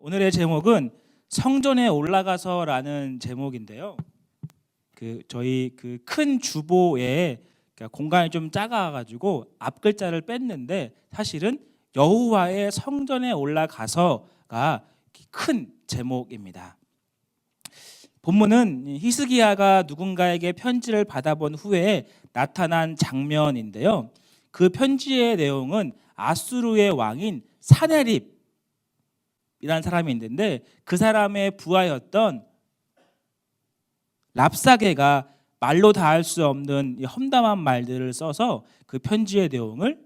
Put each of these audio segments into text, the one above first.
오늘의 제목은 성전에 올라가서라는 제목인데요. 저희 큰 주보에 공간이 좀 작아가지고 앞 글자를 뺐는데 사실은 여호와의 성전에 올라가서가 큰 제목입니다. 본문은 히스기야가 누군가에게 편지를 받아본 후에 나타난 장면인데요. 그 편지의 내용은 아수르의 왕인 사네립이라는 사람이 있는데 그 사람의 부하였던 랍사게가 말로 다 할 수 없는 험담한 말들을 써서 그 편지의 내용을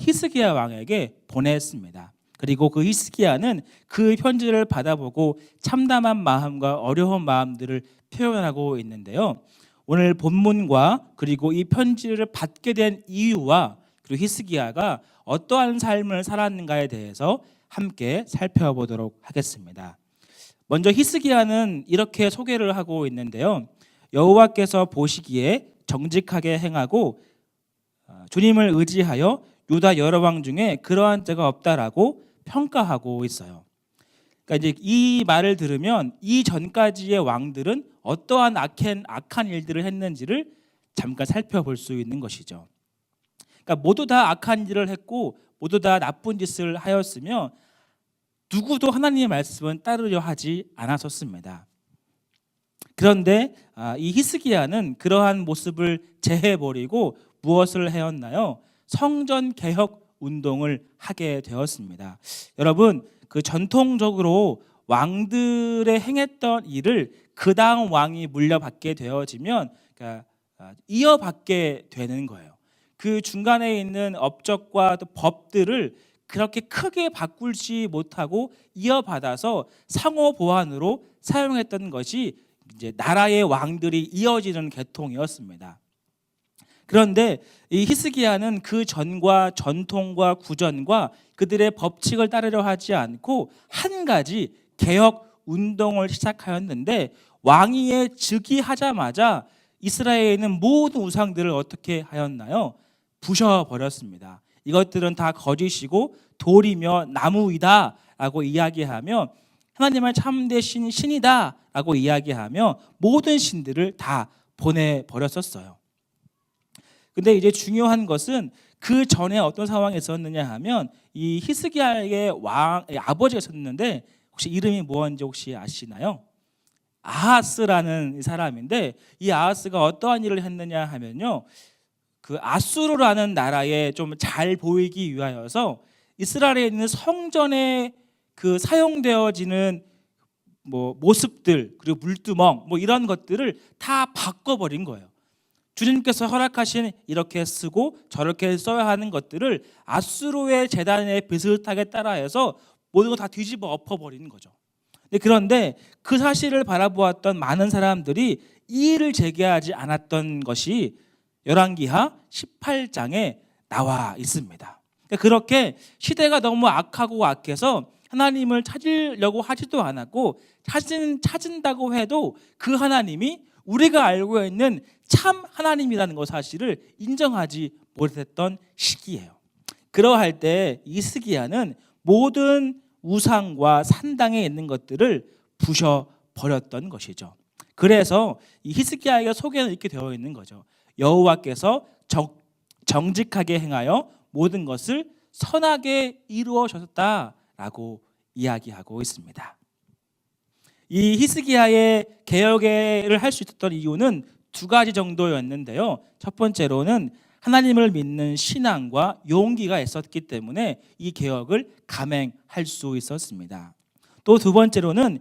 히스기야 왕에게 보냈습니다. 그리고 그 히스기야는 그 편지를 받아보고 참담한 마음과 어려운 마음들을 표현하고 있는데요. 오늘 본문과 그리고 이 편지를 받게 된 이유와 그리고 히스기야가 어떠한 삶을 살았는가에 대해서 함께 살펴보도록 하겠습니다. 먼저 히스기야는 이렇게 소개를 하고 있는데요. 여호와께서 보시기에 정직하게 행하고 주님을 의지하여 유다 여러 왕 중에 그러한 자가 없다라고 평가하고 있어요. 그러니까 이제 이 말을 들으면 이 전까지의 왕들은 어떠한 악한 일들을 했는지를 잠깐 살펴볼 수 있는 것이죠. 그러니까 모두 다 악한 일을 했고 모두 다 나쁜 짓을 하였으며 누구도 하나님의 말씀은 따르려 하지 않았었습니다. 그런데 이 히스기야는 그러한 모습을 제해버리고 무엇을 해왔나요? 성전 개혁 운동을 하게 되었습니다. 여러분, 전통적으로 왕들의 행했던 일을 그 다음 왕이 물려받게 되어지면 이어받게 되는 거예요. 그 중간에 있는 업적과 또 법들을 그렇게 크게 바꾸지 못하고 이어받아서 상호 보완으로 사용했던 것이 이제 나라의 왕들이 이어지는 계통이었습니다. 그런데 이 히스기야는 그 전과 전통과 구전과 그들의 법칙을 따르려 하지 않고 한 가지 개혁 운동을 시작하였는데 왕위에 즉위하자마자 이스라엘에 있는 모든 우상들을 어떻게 하였나요? 부셔버렸습니다. 이것들은 다 거짓이고 돌이며 나무이다 라고 이야기하며 하나님의 참되신 신이다 라고 이야기하며 모든 신들을 다 보내버렸었어요. 근데 이제 중요한 것은 그 전에 어떤 상황이 있었느냐 하면 이 히스기야의 아버지가 있었는데 혹시 이름이 무엇인지 혹시 아시나요? 아하스라는 사람인데 이 아하스가 어떠한 일을 했느냐 하면요. 그 아수르라는 나라에 좀 잘 보이기 위하여서 이스라엘에 있는 성전에 사용되어지는 모습들 그리고 물두멍 이런 것들을 다 바꿔버린 거예요. 주님께서 허락하신 이렇게 쓰고 저렇게 써야 하는 것들을 아수르의 제단에 비슷하게 따라해서 모든 거 다 뒤집어 엎어버리는 거죠. 그런데 그 사실을 바라보았던 많은 사람들이 이의를 제기하지 않았던 것이 열왕기하 18장에 나와 있습니다. 그렇게 시대가 너무 악하고 악해서 하나님을 찾으려고 하지도 않았고 찾은다고 해도 그 하나님이 우리가 알고 있는 참 하나님이라는 것 사실을 인정하지 못했던 시기예요. 그러할 때 히스기야는 모든 우상과 산당에 있는 것들을 부셔버렸던 것이죠. 그래서 이 히스기야의 소개는 이렇게 되어 있는 거죠. 여호와께서 정직하게 행하여 모든 것을 선하게 이루어졌다라고 이야기하고 있습니다. 이 히스기야의 개혁을 할 수 있었던 이유는 두 가지 정도였는데요. 첫 번째로는 하나님을 믿는 신앙과 용기가 있었기 때문에 이 개혁을 감행할 수 있었습니다. 또 두 번째로는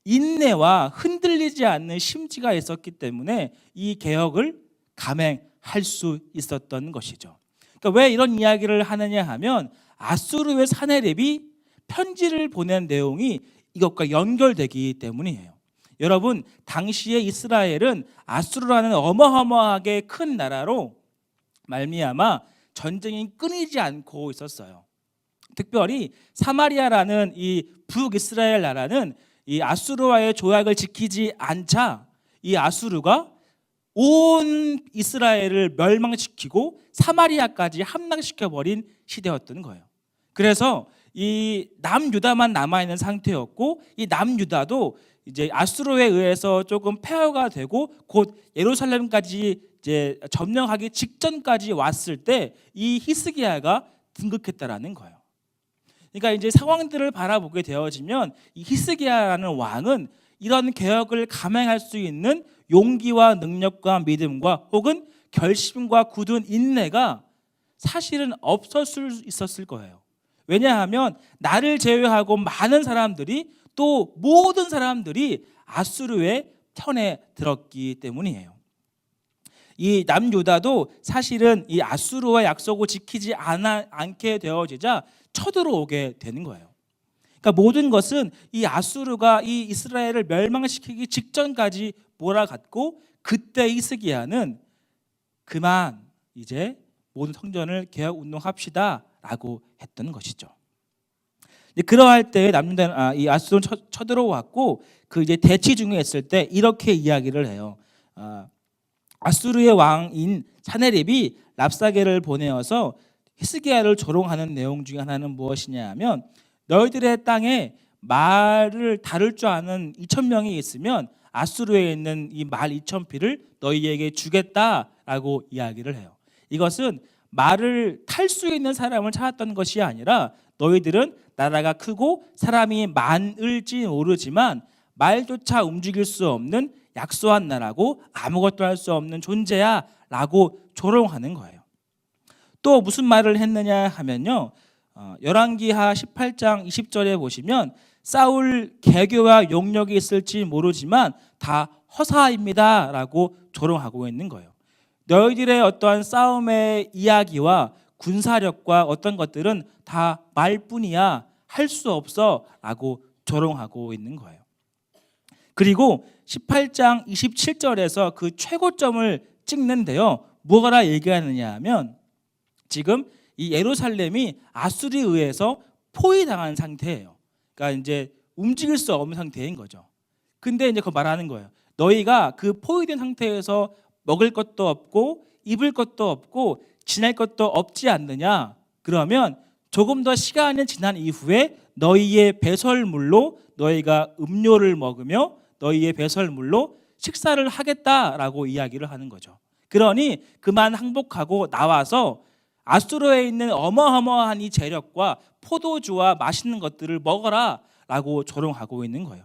인내와 흔들리지 않는 심지가 있었기 때문에 이 개혁을 감행할 수 있었던 것이죠. 그러니까 왜 이런 이야기를 하느냐 하면 아수르의 사네립이 편지를 보낸 내용이 이것과 연결되기 때문이에요. 여러분, 당시에 이스라엘은 아수르라는 어마어마하게 큰 나라로 말미암아 전쟁이 끊이지 않고 있었어요. 특별히 사마리아라는 이 북이스라엘 나라는 이 아수르와의 조약을 지키지 않자 이 아수르가 온 이스라엘을 멸망시키고 사마리아까지 함락시켜버린 시대였던 거예요. 그래서 이 남유다만 남아 있는 상태였고, 이 남유다도 이제 아수르에 의해서 조금 폐허가 되고 곧 예루살렘까지 이제 점령하기 직전까지 왔을 때 이 히스기야가 등극했다라는 거예요. 그러니까 이제 상황들을 바라보게 되어지면 이 히스기야라는 왕은 이런 개혁을 감행할 수 있는 용기와 능력과 믿음과 혹은 결심과 굳은 인내가 사실은 없었을 수 있었을 거예요. 왜냐하면 나를 제외하고 많은 사람들이, 또 모든 사람들이 아수르의 편에 들었기 때문이에요. 이 남유다도 사실은 이 아수르와 약속을 지키지 않게 되어지자 쳐들어오게 되는 거예요. 그러니까 모든 것은 이 아수르가 이 이스라엘을 멸망시키기 직전까지 몰아갔고, 그때 히스기야는 그만 이제 모든 성전을 개혁 운동합시다라고 했던 것이죠. 그러할 때 이 아수르는 쳐들어왔고, 그 이제 대치 중에 있을 때 이렇게 이야기를 해요. 아수르의 왕인 사네립이 랍사게를 보내어서 히스기야를 조롱하는 내용 중에 하나는 무엇이냐 하면, 너희들의 땅에 말을 다룰 줄 아는 2,000명이 있으면 아수르에 있는 이 말 2,000匹를 너희에게 주겠다라고 이야기를 해요. 이것은 말을 탈 수 있는 사람을 찾았던 것이 아니라, 너희들은 나라가 크고 사람이 많을지 모르지만 말조차 움직일 수 없는 약소한 나라고 아무것도 할 수 없는 존재야 라고 조롱하는 거예요. 또 무슨 말을 했느냐 하면요, 열왕기하 18장 20절에 보시면 싸울 개교와 용력이 있을지 모르지만 다 허사입니다 라고 조롱하고 있는 거예요. 너희들의 어떠한 싸움의 이야기와 군사력과 어떤 것들은 다 말뿐이야, 할 수 없어 라고 조롱하고 있는 거예요. 그리고 18장 27절에서 그 최고점을 찍는데요, 뭐가 얘기하느냐 하면, 지금 이 예루살렘이 아수르에 의해서 포위당한 상태예요. 그러니까 이제 움직일 수 없는 상태인 거죠. 근데 이제 그 말하는 거예요. 너희가 그 포위된 상태에서 먹을 것도 없고 입을 것도 없고 지낼 것도 없지 않느냐? 그러면 조금 더 시간이 지난 이후에 너희의 배설물로 너희가 음료를 먹으며 너희의 배설물로 식사를 하겠다라고 이야기를 하는 거죠. 그러니 그만 항복하고 나와서 아수르에 있는 어마어마한 이 재력과 포도주와 맛있는 것들을 먹어라 라고 조롱하고 있는 거예요.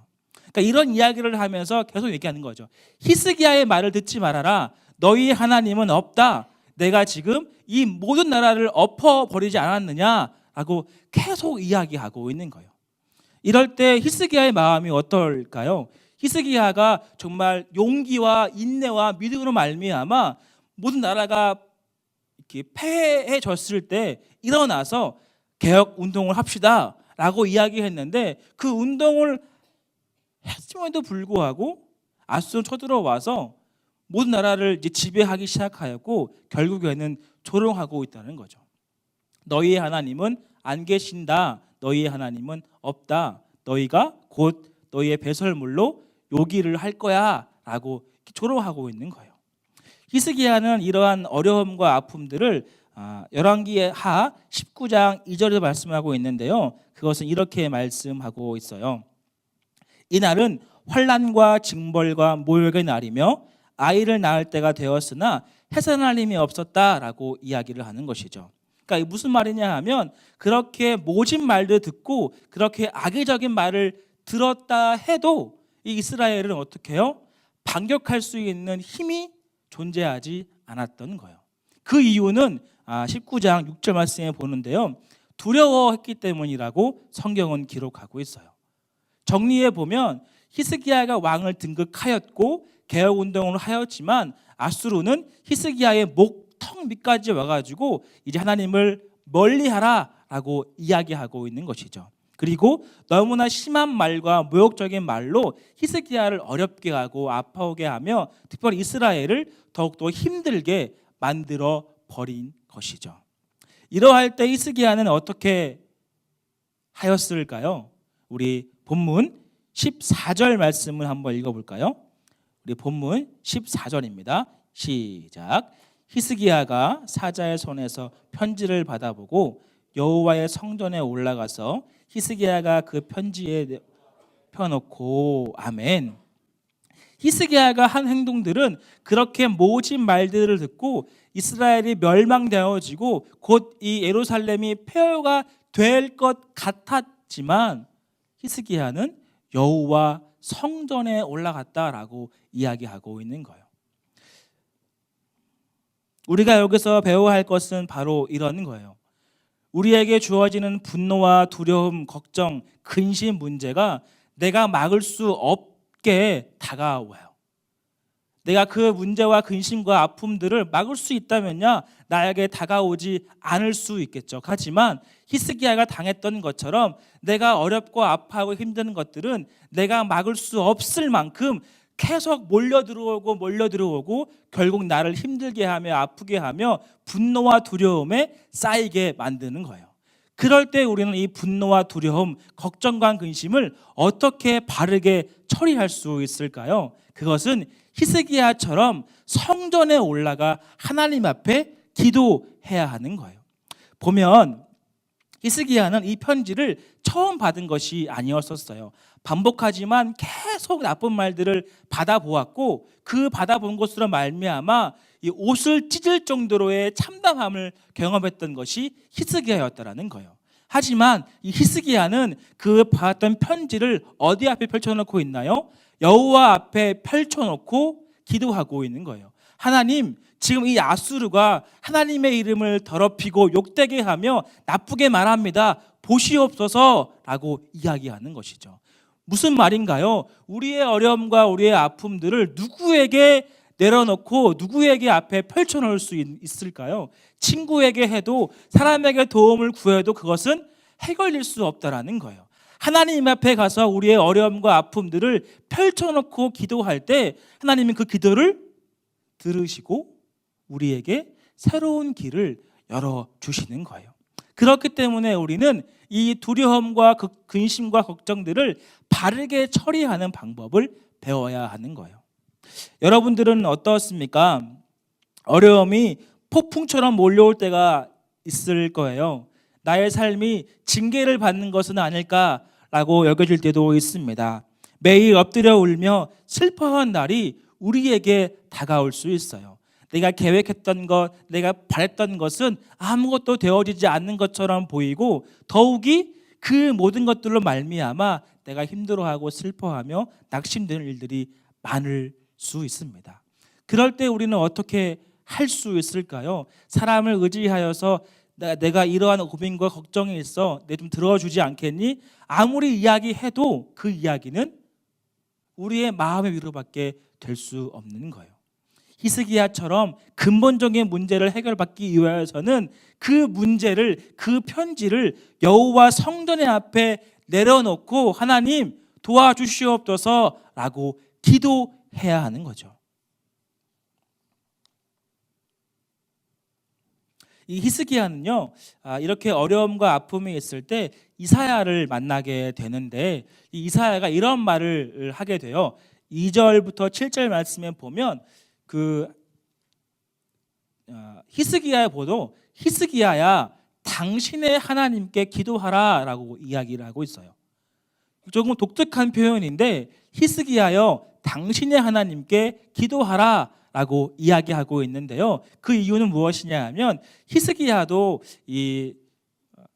그러니까 이런 이야기를 하면서 계속 얘기하는 거죠. 히스기야의 말을 듣지 말아라. 너희 하나님은 없다. 내가 지금 이 모든 나라를 엎어버리지 않았느냐라고 계속 이야기하고 있는 거예요. 이럴 때 히스기야의 마음이 어떨까요? 히스기야가 정말 용기와 인내와 믿음으로 말미암아 모든 나라가 이렇게 패해졌을 때 일어나서 개혁 운동을 합시다라고 이야기했는데, 그 운동을 했음에도 불구하고 아수르는 쳐들어와서 모든 나라를 이제 지배하기 시작하였고, 결국에는 조롱하고 있다는 거죠. 너희의 하나님은 안 계신다. 너희의 하나님은 없다. 너희가 곧 너희의 배설물로 요기를 할 거야 라고 조롱하고 있는 거예요. 히스기야는 이러한 어려움과 아픔들을 열왕기하 19장 2절에 말씀하고 있는데요, 그것은 이렇게 말씀하고 있어요. 이날은 환난과 징벌과 모욕의 날이며 아이를 낳을 때가 되었으나 해산할 힘이 없었다라고 이야기를 하는 것이죠. 그러니까 무슨 말이냐 하면, 그렇게 모진 말도 듣고 그렇게 악의적인 말을 들었다 해도 이 이스라엘은 어떻게 해요? 반격할 수 있는 힘이 존재하지 않았던 거예요. 그 이유는 19장 6절 말씀에 보는데요, 두려워했기 때문이라고 성경은 기록하고 있어요. 정리해 보면 히스기야가 왕을 등극하였고 개혁운동을 하였지만, 아수르는 히스기야의 목턱 밑까지 와가지고 이제 하나님을 멀리하라라고 이야기하고 있는 것이죠. 그리고 너무나 심한 말과 모욕적인 말로 히스기야를 어렵게 하고 아파오게 하며 특별히 이스라엘을 더욱더 힘들게 만들어 버린 것이죠. 이러할 때 히스기야는 어떻게 하였을까요? 우리 본문 14절 말씀을 한번 읽어볼까요? 우리 본문 14절입니다. 시작. 히스기야가 사자의 손에서 편지를 받아보고 여호와의 성전에 올라가서 히스기야가 그 편지에 펴놓고 아멘. 히스기야가 한 행동들은 그렇게 모진 말들을 듣고 이스라엘이 멸망되어지고 곧 이 예루살렘이 폐허가 될 것 같았지만 히스기야는 여호와 성전에 올라갔다라고 이야기하고 있는 거예요. 우리가 여기서 배워야 할 것은 바로 이런 거예요. 우리에게 주어지는 분노와 두려움, 걱정, 근심 문제가 내가 막을 수 없게 다가와요. 내가 그 문제와 근심과 아픔들을 막을 수 있다면야 나에게 다가오지 않을 수 있겠죠. 하지만 히스기야가 당했던 것처럼 내가 어렵고 아파하고 힘든 것들은 내가 막을 수 없을 만큼 계속 몰려들어오고 결국 나를 힘들게 하며 아프게 하며 분노와 두려움에 쌓이게 만드는 거예요. 그럴 때 우리는 이 분노와 두려움, 걱정과 근심을 어떻게 바르게 처리할 수 있을까요? 그것은 히스기야처럼 성전에 올라가 하나님 앞에 기도해야 하는 거예요. 보면 히스기야는 이 편지를 처음 받은 것이 아니었었어요. 반복하지만 계속 나쁜 말들을 받아보았고 그 받아본 것으로 말미암아 이 옷을 찢을 정도로의 참담함을 경험했던 것이 히스기야였다라는 거예요. 하지만 이 히스기야는 그 받았던 편지를 어디 앞에 펼쳐놓고 있나요? 여호와 앞에 펼쳐놓고 기도하고 있는 거예요. 하나님, 지금 이 아수르가 하나님의 이름을 더럽히고 욕되게 하며 나쁘게 말합니다. 보시옵소서라고 이야기하는 것이죠. 무슨 말인가요? 우리의 어려움과 우리의 아픔들을 누구에게 내려놓고 누구에게 앞에 펼쳐놓을 수 있을까요? 친구에게 해도 사람에게 도움을 구해도 그것은 해결될 수 없다라는 거예요. 하나님 앞에 가서 우리의 어려움과 아픔들을 펼쳐놓고 기도할 때 하나님은 그 기도를 들으시고 우리에게 새로운 길을 열어주시는 거예요. 그렇기 때문에 우리는 이 두려움과 근심과 걱정들을 바르게 처리하는 방법을 배워야 하는 거예요. 여러분들은 어떻습니까? 어려움이 폭풍처럼 몰려올 때가 있을 거예요. 나의 삶이 징계를 받는 것은 아닐까라고 여겨질 때도 있습니다. 매일 엎드려 울며 슬퍼한 날이 우리에게 다가올 수 있어요. 내가 계획했던 것, 내가 바랬던 것은 아무것도 되어지지 않는 것처럼 보이고 더욱이 그 모든 것들로 말미암아 내가 힘들어하고 슬퍼하며 낙심되는 일들이 많을 수 있습니다. 그럴 때 우리는 어떻게 할 수 있을까요? 사람을 의지하여서 내가 이러한 고민과 걱정이 있어 내 좀 들어주지 않겠니? 아무리 이야기해도 그 이야기는 우리의 마음의 위로밖에 될 수 없는 거예요. 히스기야처럼 근본적인 문제를 해결받기 위해서는 그 문제를, 그 편지를 여호와 성전의 앞에 내려놓고 하나님 도와주시옵소서라고 기도해야 하는 거죠. 이 히스기야는요, 이렇게 어려움과 아픔이 있을 때 이사야를 만나게 되는데 이 이사야가 이런 말을 하게 돼요. 2절부터 7절 말씀에 보면 히스기야에 보도 히스기야야 당신의 하나님께 기도하라라고 이야기를 하고 있어요. 조금 독특한 표현인데 히스기야여 당신의 하나님께 기도하라라고 이야기하고 있는데요. 그 이유는 무엇이냐 하면 히스기야도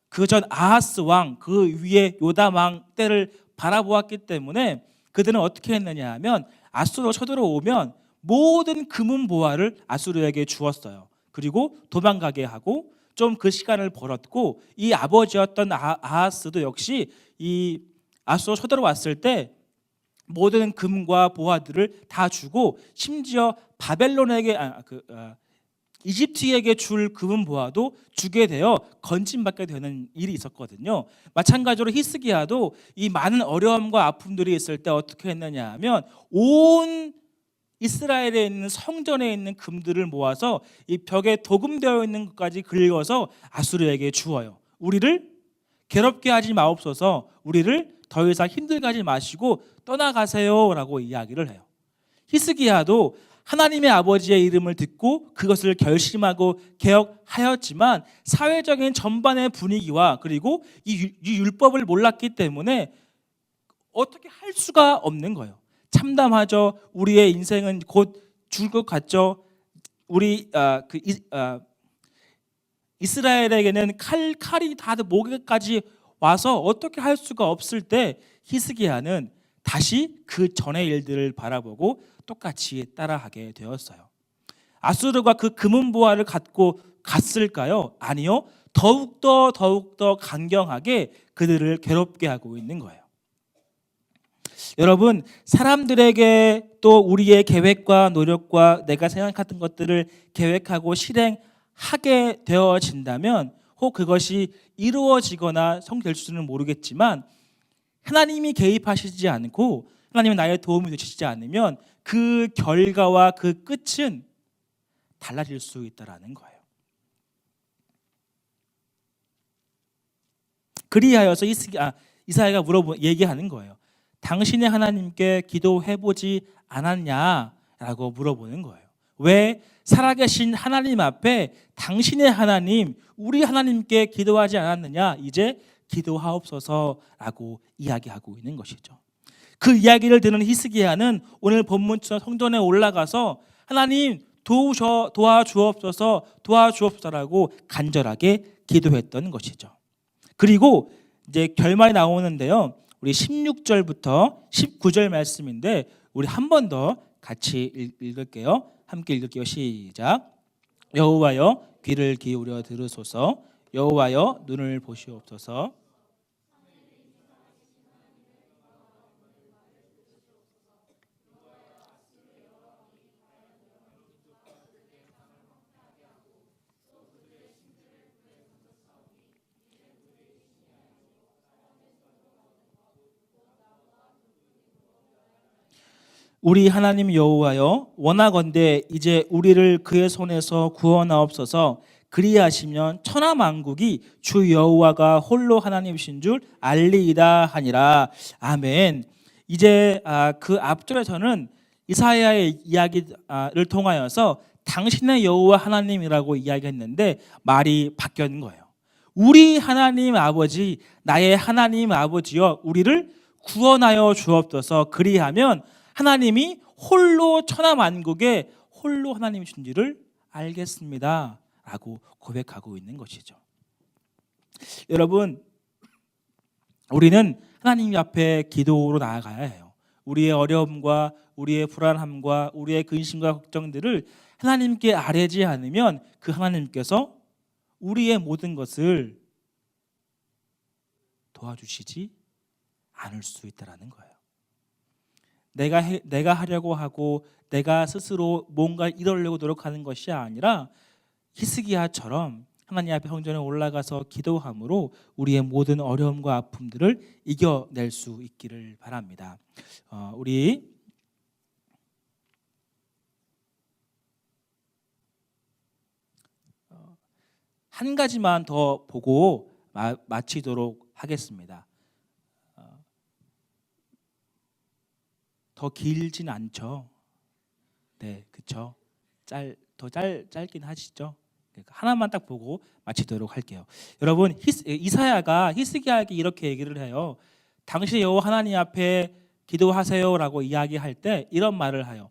그 전 아하스 왕, 그 위에 요담 왕 때를 바라보았기 때문에 그들은 어떻게 했느냐 하면 아수르로 쳐들어오면 모든 금은 보화를 아수르에게 주었어요. 그리고 도망가게 하고 좀 그 시간을 벌었고 이 아버지였던 아하스도 역시 이 아수르로 쳐들어왔을 때 모든 금과 보화들을 다 주고 심지어 바벨론에게 이집트에게 줄 금은 보화도 주게 되어 건진받게 되는 일이 있었거든요. 마찬가지로 히스기야도 이 많은 어려움과 아픔들이 있을 때 어떻게 했느냐 하면 온 이스라엘에 있는 성전에 있는 금들을 모아서 이 벽에 도금되어 있는 것까지 긁어서 아수르에게 주어요. 우리를 괴롭게 하지 마옵소서, 우리를 더 이상 힘들게 하지 마시고 떠나가세요라고 이야기를 해요. 히스기야도 하나님의 아버지의 이름을 듣고 그것을 결심하고 개혁하였지만 사회적인 전반의 분위기와 그리고 이 율법을 몰랐기 때문에 어떻게 할 수가 없는 거예요. 참담하죠. 우리의 인생은 곧 죽을 것 같죠. 이스라엘에게는 칼이 다 목에까지 와서 어떻게 할 수가 없을 때 히스기야는 다시 그 전의 일들을 바라보고 똑같이 따라하게 되었어요. 아수르가 그 금은보화를 갖고 갔을까요? 아니요. 더욱더 강경하게 그들을 괴롭게 하고 있는 거예요. 여러분, 사람들에게 또 우리의 계획과 노력과 내가 생각했던 것들을 계획하고 실행하게 되어진다면 혹 그것이 이루어지거나 성될지는 모르겠지만 하나님이 개입하시지 않고 하나님은 나의 도움이 되시지 않으면 그 결과와 그 끝은 달라질 수 있다라는 거예요. 그리하여서 이사야가 얘기하는 거예요. 당신의 하나님께 기도해보지 않았냐라고 물어보는 거예요. 왜 살아계신 하나님 앞에 당신의 하나님, 우리 하나님께 기도하지 않았느냐? 이제 기도하옵소서라고 이야기하고 있는 것이죠. 그 이야기를 듣는 히스기야는 오늘 본문처럼 성전에 올라가서 하나님 도와주옵소서라고 간절하게 기도했던 것이죠. 그리고 이제 결말이 나오는데요. 우리 16절부터 19절 말씀인데 우리 한 번 더 같이 읽을게요. 함께 읽을게요. 시작. 여호와여 귀를 기울여 들으소서. 여호와여 눈을 보시옵소서. 우리 하나님 여호와여 원하건대 이제 우리를 그의 손에서 구원하옵소서. 그리하시면 천하 만국이 주 여호와가 홀로 하나님이신 줄 알리이다 하니라. 아멘. 이제 그 앞절에서는 이사야의 이야기를 통하여서 당신의 여호와 하나님이라고 이야기했는데 말이 바뀌는 거예요. 우리 하나님 아버지, 나의 하나님 아버지여 우리를 구원하여 주옵소서. 그리하면 하나님이 홀로 천하 만국에 홀로 하나님이신지를 알겠습니다 라고 고백하고 있는 것이죠. 여러분, 우리는 하나님 앞에 기도로 나아가야 해요. 우리의 어려움과 우리의 불안함과 우리의 근심과 걱정들을 하나님께 아뢰지 않으면 그 하나님께서 우리의 모든 것을 도와주시지 않을 수 있다는 거예요. 내가 하려고 하고 내가 스스로 뭔가 이루려고 노력하는 것이 아니라 히스기야처럼 하나님 앞에 성전에 올라가서 기도함으로 우리의 모든 어려움과 아픔들을 이겨낼 수 있기를 바랍니다. 우리 한 가지만 더 보고 마치도록 하겠습니다. 더 길진 않죠. 네, 그렇죠. 더 짧긴 하시죠. 그러니까 하나만 딱 보고 마치도록 할게요. 여러분, 이사야가 히스기야에게 이렇게 얘기를 해요. 당신의 여호와 하나님 앞에 기도하세요라고 이야기할 때 이런 말을 해요.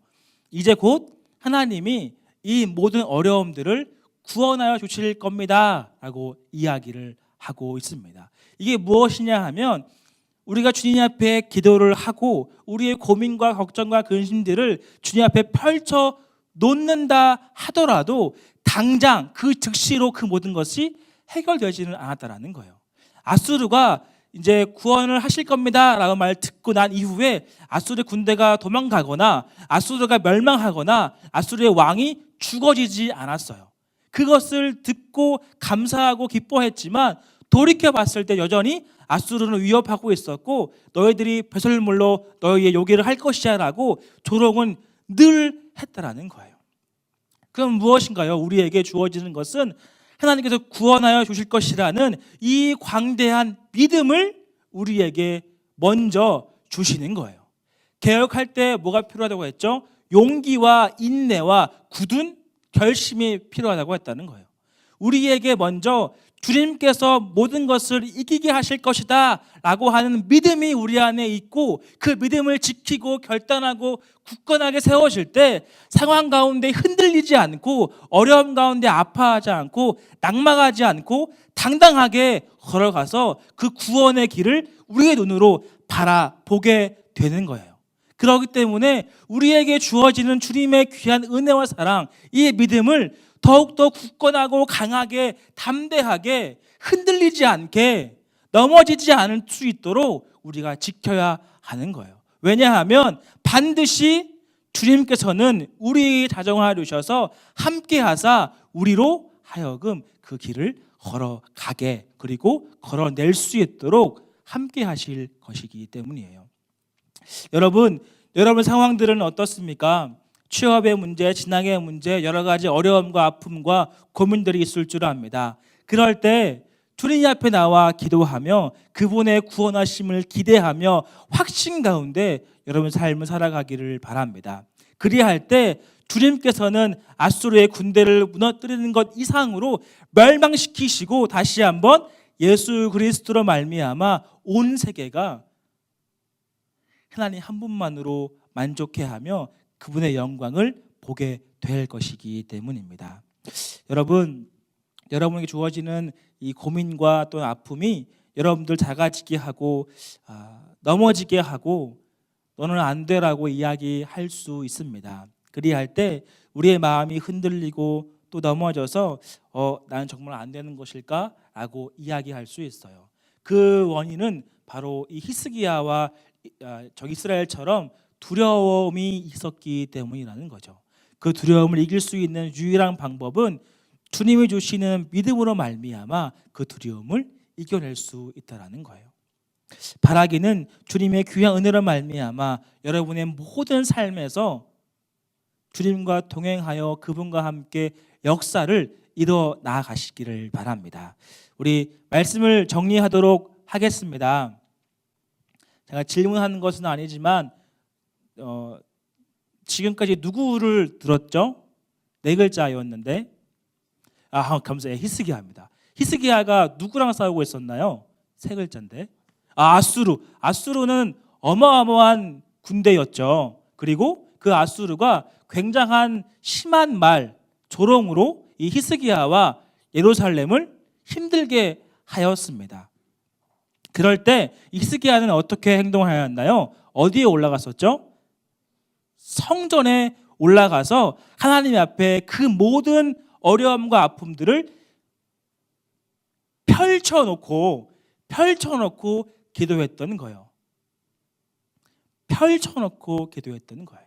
이제 곧 하나님이 이 모든 어려움들을 구원하여 주실 겁니다라고 이야기를 하고 있습니다. 이게 무엇이냐 하면 우리가 주님 앞에 기도를 하고 우리의 고민과 걱정과 근심들을 주님 앞에 펼쳐 놓는다 하더라도 당장 그 즉시로 그 모든 것이 해결되지는 않았다라는 거예요. 아수르가 이제 구원을 하실 겁니다라고 말 듣고 난 이후에 아수르 군대가 도망가거나 아수르가 멸망하거나 아수르의 왕이 죽어지지 않았어요. 그것을 듣고 감사하고 기뻐했지만 돌이켜 봤을 때 여전히 아수르는 위협하고 있었고 너희들이 배설물로 너희의 요기를 할 것이야 라고 조롱은 늘 했다라는 거예요. 그럼 무엇인가요? 우리에게 주어지는 것은 하나님께서 구원하여 주실 것이라는 이 광대한 믿음을 우리에게 먼저 주시는 거예요. 개혁할 때 뭐가 필요하다고 했죠? 용기와 인내와 굳은 결심이 필요하다고 했다는 거예요. 우리에게 먼저 주님께서 모든 것을 이기게 하실 것이다 라고 하는 믿음이 우리 안에 있고, 그 믿음을 지키고 결단하고 굳건하게 세워질 때 상황 가운데 흔들리지 않고, 어려움 가운데 아파하지 않고, 낙망하지 않고 당당하게 걸어가서 그 구원의 길을 우리의 눈으로 바라보게 되는 거예요. 그렇기 때문에 우리에게 주어지는 주님의 귀한 은혜와 사랑, 이 믿음을 더욱더 굳건하고 강하게 담대하게 흔들리지 않게 넘어지지 않을 수 있도록 우리가 지켜야 하는 거예요. 왜냐하면 반드시 주님께서는 우리 자정하려셔서 함께 하사 우리로 하여금 그 길을 걸어가게, 그리고 걸어낼 수 있도록 함께 하실 것이기 때문이에요. 여러분 상황들은 어떻습니까? 취업의 문제, 진학의 문제, 여러 가지 어려움과 아픔과 고민들이 있을 줄 압니다. 그럴 때 주님 앞에 나와 기도하며 그분의 구원하심을 기대하며 확신 가운데 여러분 삶을 살아가기를 바랍니다. 그리할 때 주님께서는 앗수르의 군대를 무너뜨리는 것 이상으로 멸망시키시고 다시 한번 예수 그리스도로 말미암아 온 세계가 하나님 한 분만으로 만족해하며 그분의 영광을 보게 될 것이기 때문입니다. 여러분에게 주어지는 이 고민과 또 아픔이 여러분들 작아지게 하고 넘어지게 하고 너는 안 되라고 이야기할 수 있습니다. 그리할 때 우리의 마음이 흔들리고 또 넘어져서 나는 정말 안 되는 것일까? 라고 이야기할 수 있어요. 그 원인은 바로 이 히스기야와 이스라엘처럼 두려움이 있었기 때문이라는 거죠. 그 두려움을 이길 수 있는 유일한 방법은 주님이 주시는 믿음으로 말미암아 그 두려움을 이겨낼 수 있다라는 거예요. 바라기는 주님의 귀한 은혜로 말미암아 여러분의 모든 삶에서 주님과 동행하여 그분과 함께 역사를 이뤄 나아가시기를 바랍니다. 우리 말씀을 정리하도록 하겠습니다. 제가 질문하는 것은 아니지만 지금까지 누구를 들었죠? 4글자였는데 감사해요. 히스기야입니다. 히스기야가 누구랑 싸우고 있었나요? 3글자인데 아수르는 어마어마한 군대였죠. 그리고 그 아수르가 굉장한 심한 말 조롱으로 이 히스기야와 예루살렘을 힘들게 하였습니다. 그럴 때 히스기야는 어떻게 행동하였나요? 어디에 올라갔었죠? 성전에 올라가서 하나님 앞에 그 모든 어려움과 아픔들을 펼쳐놓고 기도했던 거예요. 펼쳐놓고 기도했던 거예요.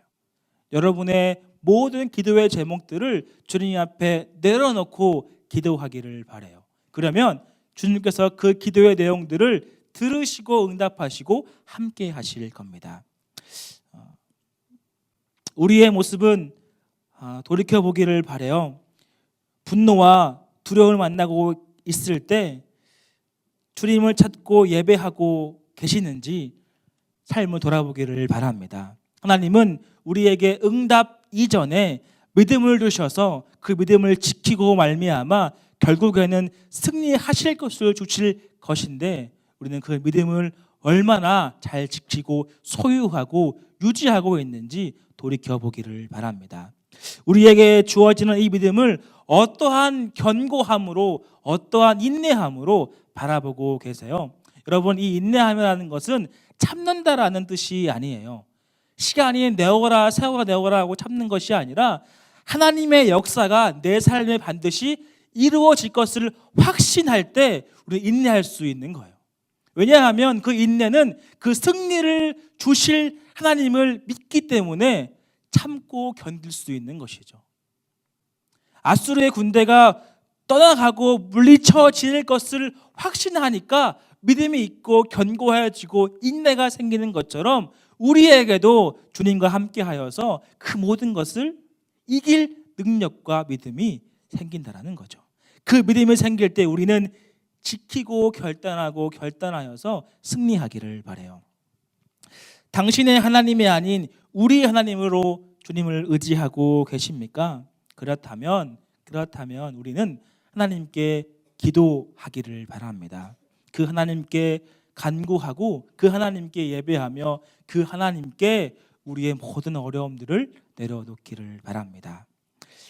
여러분의 모든 기도의 제목들을 주님 앞에 내려놓고 기도하기를 바라요. 그러면 주님께서 그 기도의 내용들을 들으시고 응답하시고 함께 하실 겁니다. 우리의 모습은 돌이켜보기를 바라요. 분노와 두려움을 만나고 있을 때 주님을 찾고 예배하고 계시는지 삶을 돌아보기를 바랍니다. 하나님은 우리에게 응답 이전에 믿음을 주셔서 그 믿음을 지키고 말미암아 결국에는 승리하실 것을 주실 것인데 우리는 그 믿음을 얼마나 잘 지키고 소유하고 유지하고 있는지 돌이켜보기를 바랍니다. 우리에게 주어지는 이 믿음을 어떠한 견고함으로 어떠한 인내함으로 바라보고 계세요? 여러분, 이 인내함이라는 것은 참는다라는 뜻이 아니에요. 시간이 내어라 세워라 내어라 하고 참는 것이 아니라 하나님의 역사가 내 삶에 반드시 이루어질 것을 확신할 때 우리 인내할 수 있는 거예요. 왜냐하면 그 인내는 그 승리를 주실 하나님을 믿기 때문에 참고 견딜 수 있는 것이죠. 아수르의 군대가 떠나가고 물리쳐질 것을 확신하니까 믿음이 있고 견고해지고 인내가 생기는 것처럼 우리에게도 주님과 함께하여서 그 모든 것을 이길 능력과 믿음이 생긴다라는 거죠. 그 믿음이 생길 때 우리는 지키고 결단하여서 승리하기를 바라요. 당신의 하나님이 아닌 우리 하나님으로 주님을 의지하고 계십니까? 그렇다면 우리는 하나님께 기도하기를 바랍니다. 그 하나님께 간구하고 그 하나님께 예배하며 그 하나님께 우리의 모든 어려움들을 내려놓기를 바랍니다.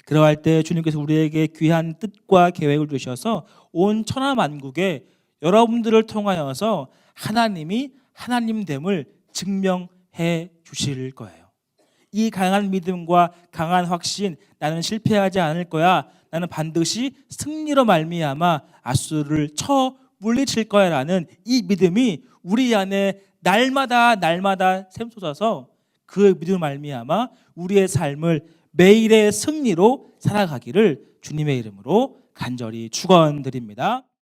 그러할 때 주님께서 우리에게 귀한 뜻과 계획을 주셔서 온 천하 만국에 여러분들을 통하여서 하나님이 하나님됨을 증명해 주실 거예요. 이 강한 믿음과 강한 확신, 나는 실패하지 않을 거야, 나는 반드시 승리로 말미암아 아수르를 쳐 물리칠 거야라는 이 믿음이 우리 안에 날마다 샘솟아서 그 믿음 말미암아 우리의 삶을 매일의 승리로 살아가기를 주님의 이름으로 간절히 축원드립니다.